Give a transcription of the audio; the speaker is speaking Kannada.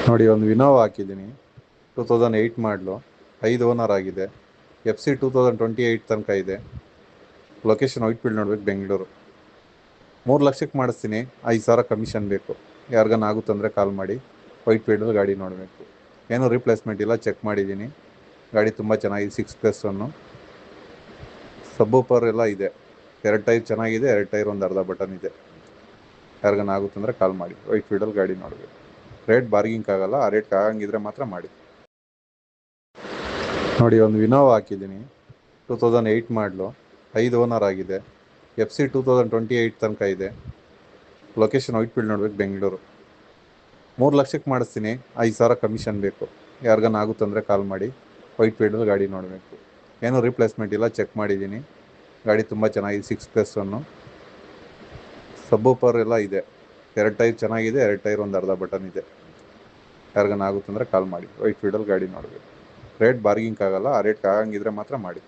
ನೋಡಿ, ಒಂದು ವಿನೋವಾ ಹಾಕಿದ್ದೀನಿ. 2008 ಮಾಡಲು, 5 ಓನರ್ ಆಗಿದೆ. FC 2028 ತನಕ ಇದೆ. ಲೊಕೇಶನ್ ವೈಟ್ಫೀಲ್ಡ್ ನೋಡ್ಬೇಕು, ಬೆಂಗಳೂರು. 3 ಲಕ್ಷಕ್ಕೆ ಮಾಡಿಸ್ತೀನಿ. 5,000 ಕಮಿಷನ್ ಬೇಕು. ಯಾರಿಗಾನ ಆಗುತ್ತಂದರೆ ಕಾಲ್ ಮಾಡಿ. ವೈಟ್ಫೀಲ್ಡಲ್ಲಿ ಗಾಡಿ ನೋಡಬೇಕು. ಏನೂ ರಿಪ್ಲೇಸ್ಮೆಂಟ್ ಇಲ್ಲ, ಚೆಕ್ ಮಾಡಿದ್ದೀನಿ. ಗಾಡಿ ತುಂಬ ಚೆನ್ನಾಗಿದೆ. 6+1 ಸಬ್ಬೂಪರ್ ಎಲ್ಲ ಇದೆ. 2 ಟೈರ್ ಚೆನ್ನಾಗಿದೆ, 2 ಟೈರ್ ಒಂದು ಅರ್ಧ ಬಟನ್ ಇದೆ. ಯಾರಿಗಾನ ಆಗುತ್ತಂದರೆ ಕಾಲ್ ಮಾಡಿ. ವೈಟ್ಫೀಲ್ಡಲ್ಲಿ ಗಾಡಿ ನೋಡಬೇಕು. ರೇಟ್ ಬಾರ್ಗಿಂಗ್ ಆಗಲ್ಲ. ಆ ರೇಟ್ಗೆ ಆಗಂಗಿದ್ರೆ ಮಾತ್ರ ಮಾಡಿ. ನೋಡಿ, ಒಂದು ವಿನೋವಾ ಹಾಕಿದ್ದೀನಿ. 2008 ಮಾಡಲು, 5 ಓನರ್ ಆಗಿದೆ. FC 2028 ತನಕ ಇದೆ. ಲೊಕೇಶನ್ ವೈಟ್ಫೀಲ್ಡ್ ನೋಡ್ಬೇಕು, ಬೆಂಗಳೂರು. 3 ಲಕ್ಷಕ್ಕೆ ಮಾಡಿಸ್ತೀನಿ. 5,000 ಕಮಿಷನ್ ಬೇಕು. ಯಾರಿಗಾನ ಆಗುತ್ತಂದರೆ ಕಾಲ್ ಮಾಡಿ. ವೈಟ್ಫೀಲ್ಡಲ್ಲಿ ಗಾಡಿ ನೋಡಬೇಕು. ಏನೂ ರಿಪ್ಲೇಸ್ಮೆಂಟ್ ಇಲ್ಲ, ಚೆಕ್ ಮಾಡಿದ್ದೀನಿ. ಗಾಡಿ ತುಂಬ ಚೆನ್ನಾಗಿದೆ. 6+1 ಸಬ್ಬೂಪರ್ ಎಲ್ಲ ಇದೆ. 2 ಟೈರ್ ಚೆನ್ನಾಗಿದೆ, 2 ಟೈರ್ ಒಂದು ಅರ್ಧ ಬಟನ್ ಇದೆ. ಯಾರಿಗಾನ ಆಗುತ್ತಂದರೆ ಕಾಲ್ ಮಾಡಿ. ವೈಟ್ಫೀಲ್ಡಲ್ಲಿ ಗಾಡಿ ನೋಡಬೇಕು. ರೇಟ್ ಬಾರ್ಗಿಂಗ್ ಆಗಲ್ಲ. ಆ ರೇಟ್ಗೆ ಆಗಂಗಿದ್ರೆ ಮಾತ್ರ ಮಾಡಿ.